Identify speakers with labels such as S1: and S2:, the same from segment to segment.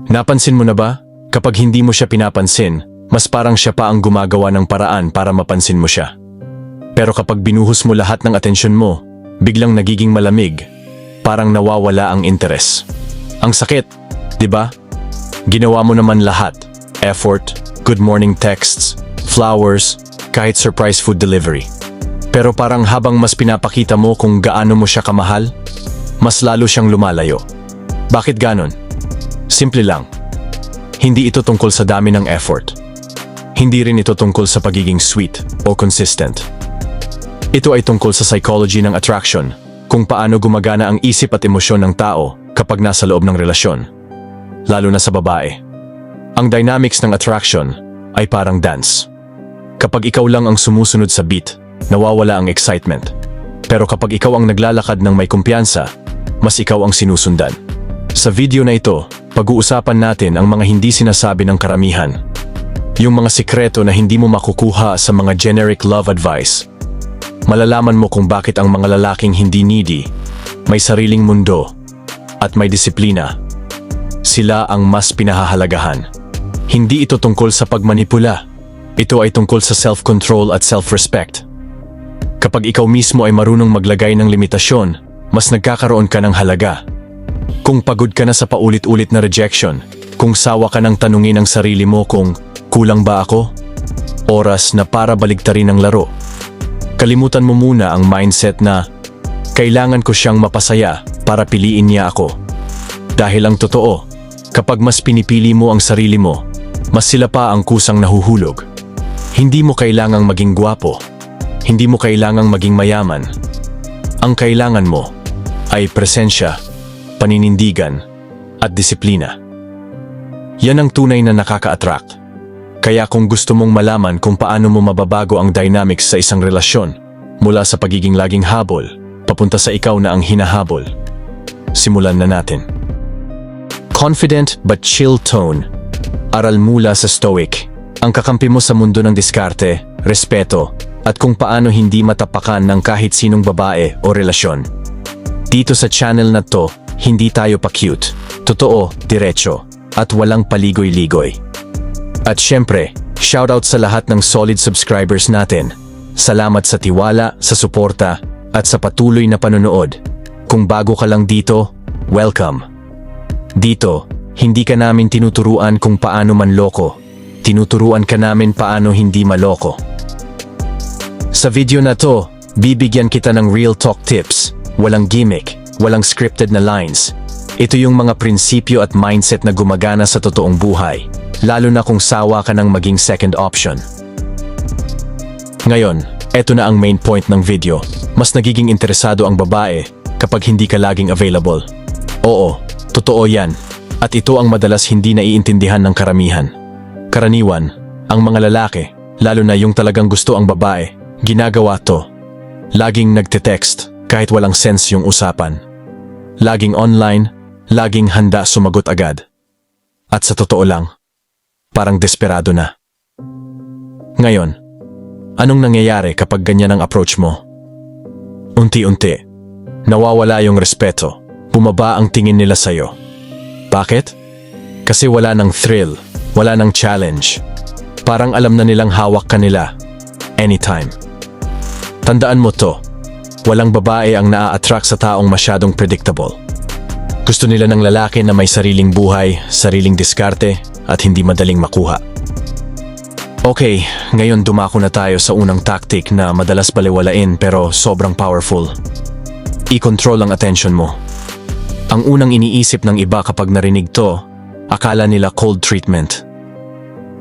S1: Napansin mo na ba? Kapag hindi mo siya pinapansin, mas parang siya pa ang gumagawa ng paraan para mapansin mo siya. Pero kapag binuhos mo lahat ng atensyon mo, biglang nagiging malamig, parang nawawala ang interes. Ang sakit, di ba? Ginawa mo naman lahat. Effort, good morning texts, flowers, kahit surprise food delivery. Pero parang habang mas pinapakita mo kung gaano mo siya kamahal, mas lalo siyang lumalayo. Bakit ganon? Simple lang. Hindi ito tungkol sa dami ng effort. Hindi rin ito tungkol sa pagiging sweet o consistent. Ito ay tungkol sa psychology ng attraction, kung paano gumagana ang isip at emosyon ng tao kapag nasa loob ng relasyon. Lalo na sa babae. Ang dynamics ng attraction ay parang dance. Kapag ikaw lang ang sumusunod sa beat, nawawala ang excitement. Pero kapag ikaw ang naglalakad ng may kumpiyansa, mas ikaw ang sinusundan. Sa video na ito, pag-uusapan natin ang mga hindi sinasabi ng karamihan. Yung mga sikreto na hindi mo makukuha sa mga generic love advice. Malalaman mo kung bakit ang mga lalaking hindi needy, may sariling mundo, at may disiplina. Sila ang mas pinahahalagahan. Hindi ito tungkol sa pagmanipula. Ito ay tungkol sa self-control at self-respect. Kapag ikaw mismo ay marunong maglagay ng limitasyon, mas nagkakaroon ka ng halaga. Kung pagod ka na sa paulit-ulit na rejection, kung sawa ka ng tanungin ang sarili mo kung kulang ba ako? Oras na para baligtarin ang laro. Kalimutan mo muna ang mindset na kailangan ko siyang mapasaya para piliin niya ako. Dahil ang totoo, kapag mas pinipili mo ang sarili mo, mas sila pa ang kusang nahuhulog. Hindi mo kailangang maging gwapo. Hindi mo kailangang maging mayaman. Ang kailangan mo ay presensya, paninindigan, at disiplina. Yan ang tunay na nakaka-attract. Kaya kung gusto mong malaman kung paano mo mababago ang dynamics sa isang relasyon, mula sa pagiging laging habol, papunta sa ikaw na ang hinahabol, simulan na natin. Confident but chill tone. Aral mula sa Stoic. Ang kakampi mo sa mundo ng diskarte, respeto, at kung paano hindi matapakan ng kahit sinong babae o relasyon. Dito sa channel na to, hindi tayo pa-cute. Totoo, diretso, at walang paligoy-ligoy. At syempre, shoutout sa lahat ng solid subscribers natin. Salamat sa tiwala, sa suporta, at sa patuloy na panonood. Kung bago ka lang dito, welcome. Dito, hindi ka namin tinuturuan kung paano manloko. Tinuturuan ka namin paano hindi maloko. Sa video na to, bibigyan kita ng real talk tips. Walang gimmick, walang scripted na lines. Ito yung mga prinsipyo at mindset na gumagana sa totoong buhay. Lalo na kung sawa ka ng maging second option. Ngayon, eto na ang main point ng video. Mas nagiging interesado ang babae kapag hindi ka laging available. Oo, totoo yan. At ito ang madalas hindi naiintindihan ng karamihan. Karaniwan, ang mga lalaki, lalo na yung talagang gusto ang babae, ginagawa to. Laging nagte-text kahit walang sense yung usapan. Laging online, laging handa sumagot agad. At sa totoo lang, parang desperado na. Ngayon, anong nangyayari kapag ganyan ang approach mo? Unti-unti, nawawala yung respeto, bumaba ang tingin nila sa'yo. Bakit? Kasi wala ng thrill, wala ng challenge. Parang alam na nilang hawak ka nila, anytime. Tandaan mo to, walang babae ang naa-attract sa taong masyadong predictable. Gusto nila ng lalaki na may sariling buhay, sariling diskarte, at hindi madaling makuha. Okay, ngayon dumako na tayo sa unang tactic na madalas balewalain pero sobrang powerful. I-control ang attention mo. Ang unang iniisip ng iba kapag narinig to, akala nila cold treatment.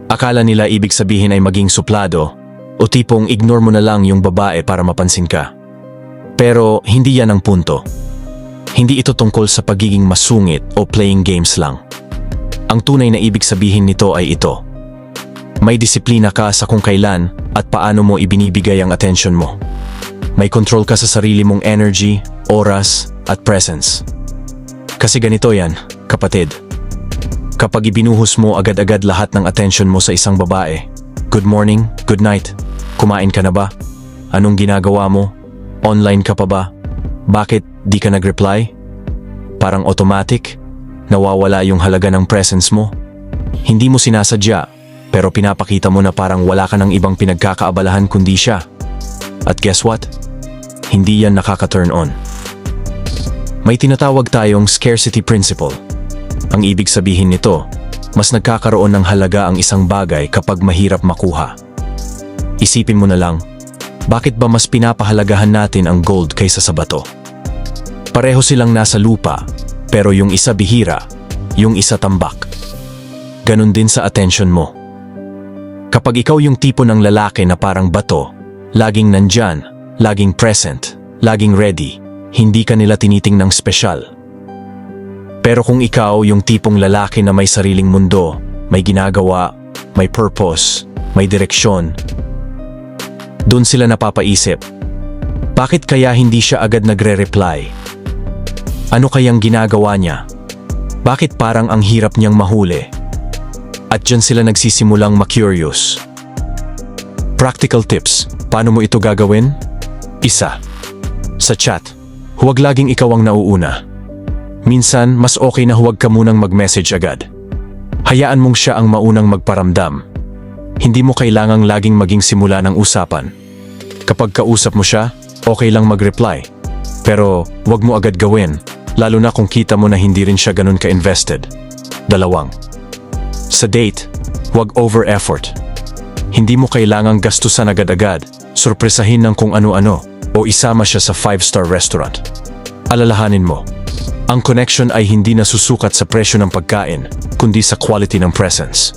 S1: Akala nila ibig sabihin ay maging suplado o tipong ignore mo na lang yung babae para mapansin ka. Pero hindi yan ang punto. Hindi ito tungkol sa pagiging masungit o playing games lang. Ang tunay na ibig sabihin nito ay ito. May disiplina ka sa kung kailan at paano mo ibinibigay ang attention mo. May control ka sa sarili mong energy, oras, at presence. Kasi ganito yan, kapatid. Kapag ibinuhos mo agad-agad lahat ng attention mo sa isang babae, good morning, good night, kumain ka na ba? Anong ginagawa mo? Online ka pa ba? Bakit di ka nag-reply? Parang automatic? nawawala yung halaga ng presence mo. Hindi mo sinasadya, pero pinapakita mo na parang wala ka ng ibang pinagkakaabalahan kundi siya. At guess what? Hindi yan nakaka-turn on. May tinatawag tayong scarcity principle. Ang ibig sabihin nito, mas nagkakaroon ng halaga ang isang bagay kapag mahirap makuha. Isipin mo na lang, bakit ba mas pinapahalagahan natin ang gold kaysa sa bato? Pareho silang nasa lupa, pero yung isa bihira, yung isa tambak. Ganon din sa attention mo. Kapag ikaw yung tipo ng lalaki na parang bato, laging nandyan, laging present, laging ready, hindi ka nila tinitingnang spesyal. Pero kung ikaw yung tipong lalaki na may sariling mundo, may ginagawa, may purpose, may direksyon, doon sila napapaisip, bakit kaya hindi siya agad nagre-reply? Ano kayang ginagawa niya? Bakit parang ang hirap niyang mahuli? At dyan sila nagsisimulang ma-curious. Practical tips, paano mo ito gagawin? Isa, sa chat, huwag laging ikaw ang nauuna. Minsan, mas okay na huwag ka munang mag-message agad. Hayaan mong siya ang maunang magparamdam. Hindi mo kailangang laging maging simula ng usapan. Kapag kausap mo siya, okay lang mag-reply. Pero huwag mo agad gawin, lalo na kung kita mo na hindi rin siya ganun ka-invested. Dalawang, sa date, huwag over-effort. Hindi mo kailangang gastusan agad-agad, sorpresahin ng kung ano-ano, o isama siya sa 5-star restaurant. Alalahanin mo, ang connection ay hindi nasusukat sa presyo ng pagkain, kundi sa quality ng presence.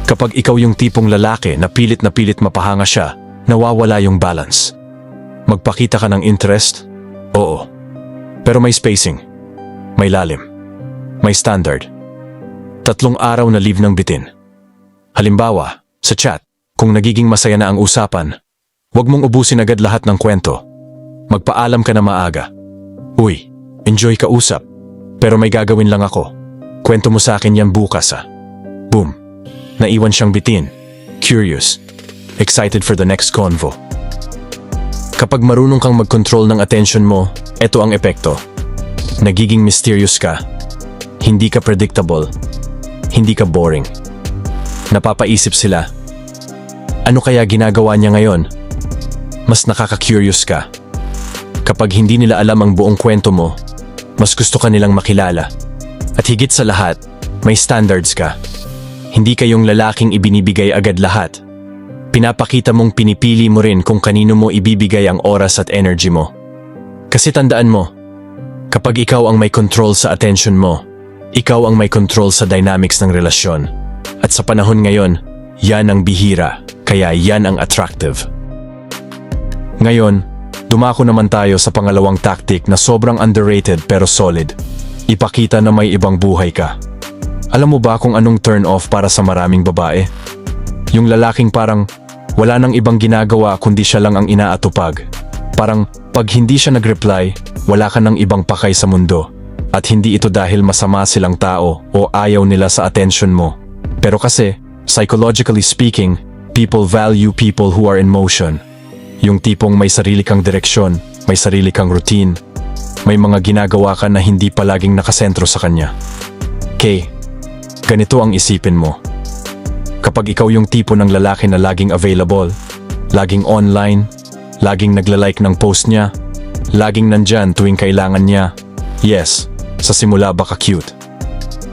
S1: Kapag ikaw yung tipong lalaki na pilit mapahanga siya, nawawala yung balance. Magpakita ka ng interest? Oo. Pero may spacing, may lalim, may standard. 3 araw na leave ng bitin. Halimbawa, sa chat, kung nagiging masaya na ang usapan, huwag mong ubusin agad lahat ng kwento. Magpaalam ka na maaga. Uy, enjoy ka usap, pero may gagawin lang ako. Kwento mo sa akin yan bukas Boom. Naiwan siyang bitin. Curious. Excited for the next convo. Kapag marunong kang mag-control ng attention mo, eto ang epekto. Nagiging mysterious ka. Hindi ka predictable. Hindi ka boring. Napapaisip sila. Ano kaya ginagawa niya ngayon? Mas nakaka-curious ka. Kapag hindi nila alam ang buong kwento mo, mas gusto ka nilang makilala. At higit sa lahat, may standards ka. Hindi kayong lalaking ibinibigay agad lahat. Pinapakita mong pinipili mo rin kung kanino mo ibibigay ang oras at energy mo. Kasi tandaan mo, kapag ikaw ang may control sa attention mo, ikaw ang may control sa dynamics ng relasyon. At sa panahon ngayon, yan ang bihira, kaya yan ang attractive. Ngayon, dumako naman tayo sa pangalawang tactic na sobrang underrated pero solid. Ipakita na may ibang buhay ka. Alam mo ba kung anong turn off para sa maraming babae? Yung lalaking parang wala nang ibang ginagawa kundi siya lang ang inaatupag. Parang pag hindi siya nag-reply, wala ka nang ibang pakay sa mundo. At hindi ito dahil masama silang tao o ayaw nila sa attention mo. Pero kasi, psychologically speaking, people value people who are in motion. Yung tipong may sarili kang direksyon, may sarili kang routine, may mga ginagawa ka na hindi palaging nakasentro sa kanya. Okay, ganito ang isipin mo. Kapag ikaw yung tipo ng lalaki na laging available, laging online, laging nagla-like ng post niya, laging nandyan tuwing kailangan niya, yes, sa simula baka cute.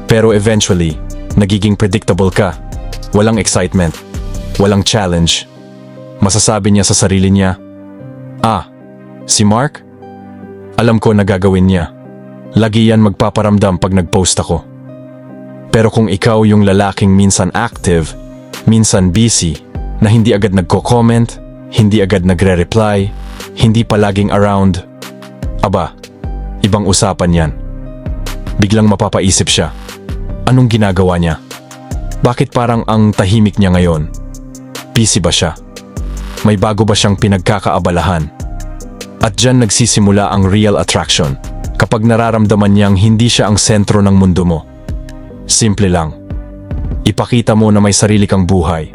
S1: Pero eventually, nagiging predictable ka. Walang excitement, walang challenge. Masasabi niya sa sarili niya, si Mark? Alam ko na gagawin niya. Lagi yan magpaparamdam pag nag-post ako. Pero kung ikaw yung lalaking minsan active, minsan busy, na hindi agad nagko-comment, hindi agad nagre-reply, hindi palaging around, ibang usapan yan. Biglang mapapaisip siya. Anong ginagawa niya? Bakit parang ang tahimik niya ngayon? Busy ba siya? May bago ba siyang pinagkakaabalahan? At dyan nagsisimula ang real attraction, kapag nararamdaman niyang hindi siya ang sentro ng mundo mo. Simple lang. Ipakita mo na may sarili kang buhay.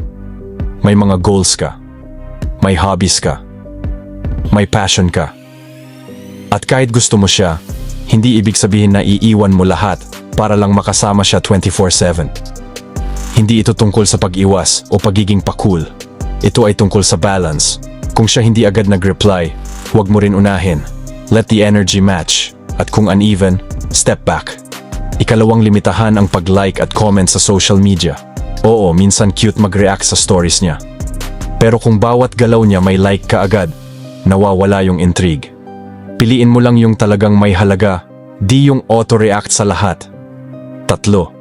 S1: May mga goals ka. May hobbies ka. May passion ka. At kahit gusto mo siya, hindi ibig sabihin na iiwan mo lahat para lang makasama siya 24/7. Hindi ito tungkol sa pag-iwas o pagiging pa-cool. Ito ay tungkol sa balance. Kung siya hindi agad nag-reply, huwag mo rin unahin. Let the energy match. At kung uneven, step back. Ikalawang, limitahan ang pag-like at comment sa social media. Oo, minsan cute mag-react sa stories niya. Pero kung bawat galaw niya may like ka agad, nawawala yung intrigue. Piliin mo lang yung talagang may halaga, di yung auto-react sa lahat. 3.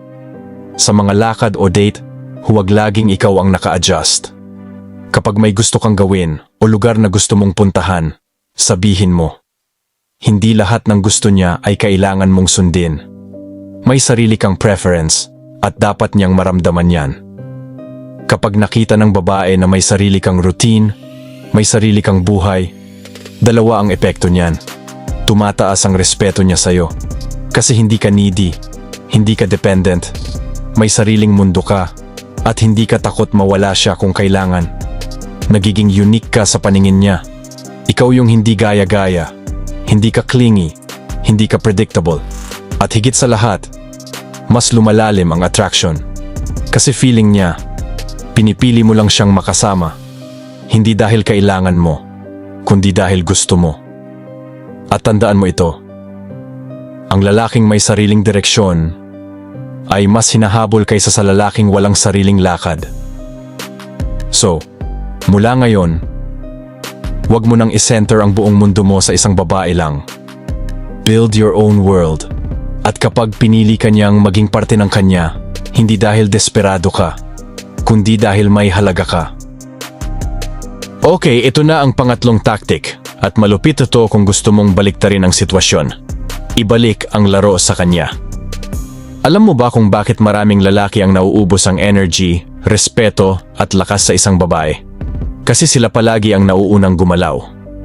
S1: Sa mga lakad o date, huwag laging ikaw ang naka-adjust. Kapag may gusto kang gawin o lugar na gusto mong puntahan, sabihin mo. Hindi lahat ng gusto niya ay kailangan mong sundin. May sarili kang preference at dapat niyang maramdaman yan. Kapag nakita ng babae na may sarili kang routine, may sarili kang buhay, dalawa ang epekto niyan. Tumataas ang respeto niya sa'yo. Kasi hindi ka needy, hindi ka dependent, may sariling mundo ka, at hindi ka takot mawala siya kung kailangan. Nagiging unique ka sa paningin niya. Ikaw yung hindi gaya-gaya, hindi ka clingy, hindi ka predictable. At higit sa lahat, mas lumalalim ang attraction. Kasi feeling niya, pinipili mo lang siyang makasama. Hindi dahil kailangan mo, kundi dahil gusto mo. At tandaan mo ito, ang lalaking may sariling direksyon ay mas hinahabol kaysa sa lalaking walang sariling lakad. So, mula ngayon, huwag mo nang isenter ang buong mundo mo sa isang babae lang. Build your own world. At kapag pinili ka niyang maging parte ng kanya, hindi dahil desperado ka, kundi dahil may halaga ka. Okay, ito na ang pangatlong tactic at malupit ito kung gusto mong baliktarin ang sitwasyon. Ibalik ang laro sa kanya. Alam mo ba kung bakit maraming lalaki ang nauubos ang energy, respeto at lakas sa isang babae? Kasi sila palagi ang nauunang gumalaw.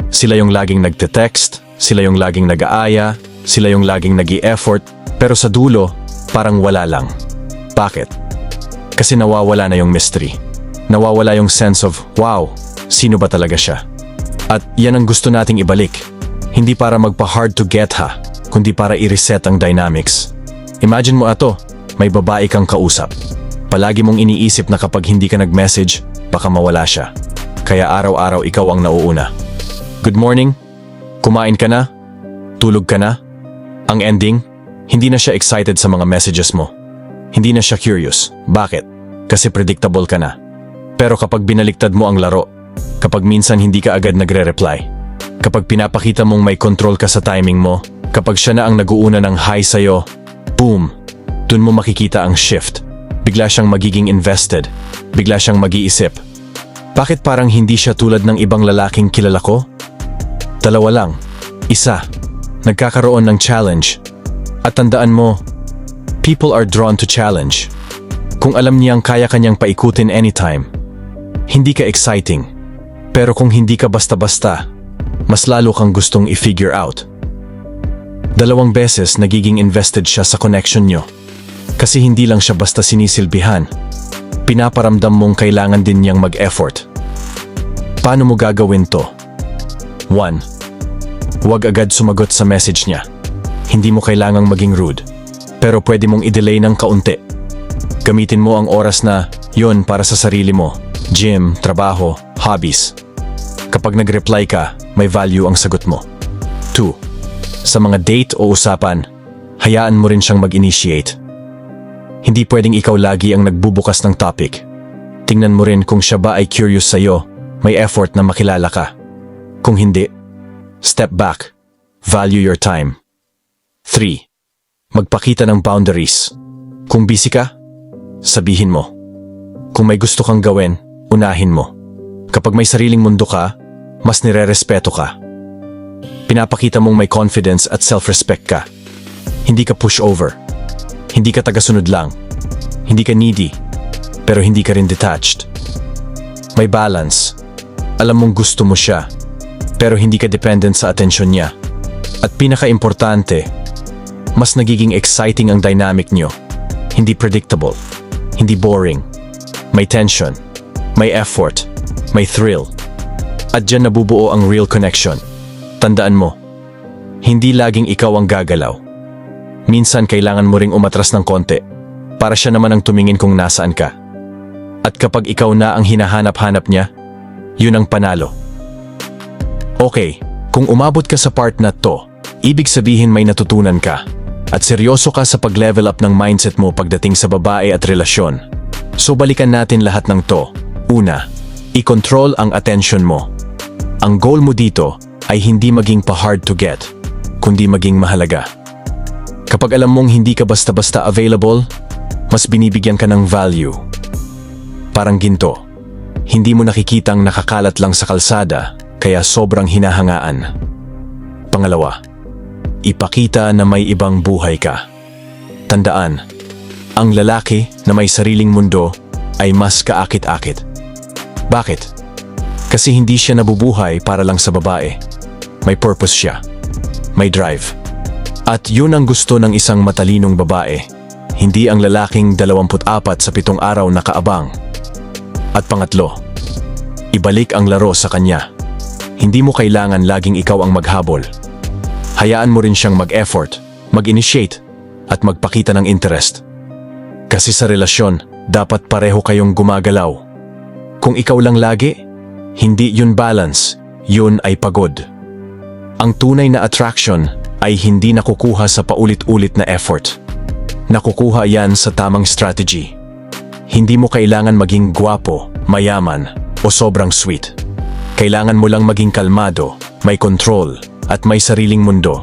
S1: Sila yung laging nagte-text, sila yung laging nag-aaya, sila yung laging nag-i-effort, pero sa dulo, parang wala lang. Bakit? Kasi nawawala na yung mystery. Nawawala yung sense of, wow, sino ba talaga siya? At yan ang gusto nating ibalik. Hindi para magpa-hard to get ha, kundi para i-reset ang dynamics. Imagine mo ato, may babae kang kausap. Palagi mong iniisip na kapag hindi ka nag-message, baka mawala siya. Kaya araw-araw ikaw ang nauuna. Good morning? Kumain ka na? Tulog ka na? Ang ending, hindi na siya excited sa mga messages mo. Hindi na siya curious. Bakit? Kasi predictable ka na. Pero kapag binaliktad mo ang laro, kapag minsan hindi ka agad nagre-reply, kapag pinapakita mong may control ka sa timing mo, kapag siya na ang nag-uuna ng hi sa'yo, boom! Dun mo makikita ang shift. Bigla siyang magiging invested. Bigla siyang mag-iisip. Bakit parang hindi siya tulad ng ibang lalaking kilala ko? Dalawa lang. Isa, nagkakaroon ng challenge. At tandaan mo, people are drawn to challenge. Kung alam niyang kaya kanyang paikutin anytime, hindi ka exciting. Pero kung hindi ka basta-basta, mas lalo kang gustong i-figure out. 2 beses nagiging invested siya sa connection nyo. Kasi hindi lang siya basta sinisilbihan. Pinaparamdam mong kailangan din niyang mag-effort. Paano mo gagawin to? 1. Huwag agad sumagot sa message niya. Hindi mo kailangang maging rude. Pero pwede mong i-delay ng kaunti. Gamitin mo ang oras na yon para sa sarili mo. Gym, trabaho, hobbies. Kapag nag-reply ka, may value ang sagot mo. 2. Sa mga date o usapan, hayaan mo rin siyang mag-initiate. Hindi pwedeng ikaw lagi ang nagbubukas ng topic. Tingnan mo rin kung siya ba ay curious sa'yo, may effort na makilala ka. Kung hindi, step back. Value your time. 3. Magpakita ng boundaries. Kung busy ka, sabihin mo. Kung may gusto kang gawin, unahin mo. Kapag may sariling mundo ka, mas nire-respeto ka. Pinapakita mong may confidence at self-respect ka. Hindi ka pushover. Hindi ka tagasunod lang. Hindi ka needy. Pero hindi ka rin detached. May balance. Alam mong gusto mo siya. Pero hindi ka dependent sa atensyon niya. At pinaka-importante, mas nagiging exciting ang dynamic niyo. Hindi predictable. Hindi boring. May tension. May effort. May thrill. At dyan nabubuo ang real connection. Tandaan mo, hindi laging ikaw ang gagalaw. minsan kailangan mo ring umatras ng konti para siya naman ang tumingin kung nasaan ka. At kapag ikaw na ang hinahanap-hanap niya, yun ang panalo. Okay, kung umabot ka sa part na to, ibig sabihin may natutunan ka at seryoso ka sa pag-level up ng mindset mo pagdating sa babae at relasyon. So balikan natin lahat ng to. Una, i-control ang attention mo. Ang goal mo dito ay hindi maging pa-hard to get, kundi maging mahalaga. Kapag alam mong hindi ka basta-basta available, mas binibigyan ka ng value. Parang ginto, hindi mo nakikitang nakakalat lang sa kalsada, kaya sobrang hinahangaan. Pangalawa, ipakita na may ibang buhay ka. Tandaan, ang lalaki na may sariling mundo ay mas kaakit-akit. Bakit? Kasi hindi siya nabubuhay para lang sa babae. May purpose siya. May drive. At yun ang gusto ng isang matalinong babae. Hindi ang lalaking 24 sa 7 araw na kaabang. At pangatlo, ibalik ang laro sa kanya. Hindi mo kailangan laging ikaw ang maghabol. Hayaan mo rin siyang mag-effort, mag-initiate, at magpakita ng interest. Kasi sa relasyon, dapat pareho kayong gumagalaw. Kung ikaw lang lagi, hindi yun balance, yun ay pagod. Ang tunay na attraction ay hindi nakukuha sa paulit-ulit na effort. Nakukuha yan sa tamang strategy. Hindi mo kailangan maging gwapo, mayaman, o sobrang sweet. Kailangan mo lang maging kalmado, may control, at may sariling mundo.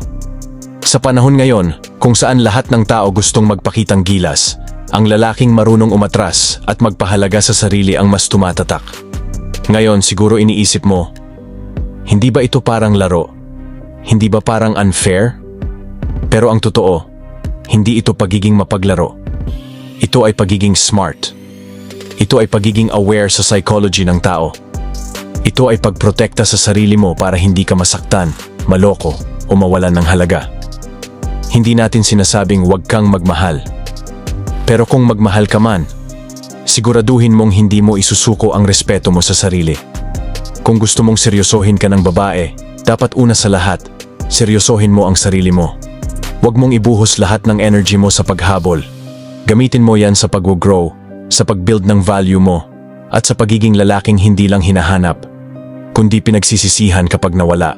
S1: Sa panahon ngayon, kung saan lahat ng tao gustong magpakitang gilas, ang lalaking marunong umatras at magpahalaga sa sarili ang mas tumatatak. Ngayon siguro iniisip mo, hindi ba ito parang laro? Hindi ba parang unfair? Pero ang totoo, hindi ito pagiging mapaglaro. Ito ay pagiging smart. Ito ay pagiging aware sa psychology ng tao. Ito ay pagprotekta sa sarili mo para hindi ka masaktan, maloko, o mawalan ng halaga. Hindi natin sinasabing huwag kang magmahal. Pero kung magmahal ka man, siguraduhin mong hindi mo isusuko ang respeto mo sa sarili. Kung gusto mong seryosohin ka ng babae, dapat una sa lahat, seryosohin mo ang sarili mo. Huwag mong ibuhos lahat ng energy mo sa paghabol. Gamitin mo yan sa pag-grow, sa pag-build ng value mo, at sa pagiging lalaking hindi lang hinahanap, kundi pinagsisisihan kapag nawala.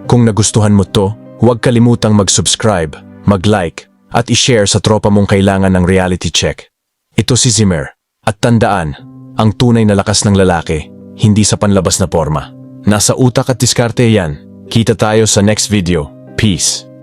S1: Kung nagustuhan mo to, huwag kalimutang mag-subscribe, mag-like, at i-share sa tropa mong kailangan ng reality check. Ito si Zimmer. At tandaan, ang tunay na lakas ng lalaki, hindi sa panlabas na porma. Nasa utak at diskarte yan. Kita tayo sa next video. Peace.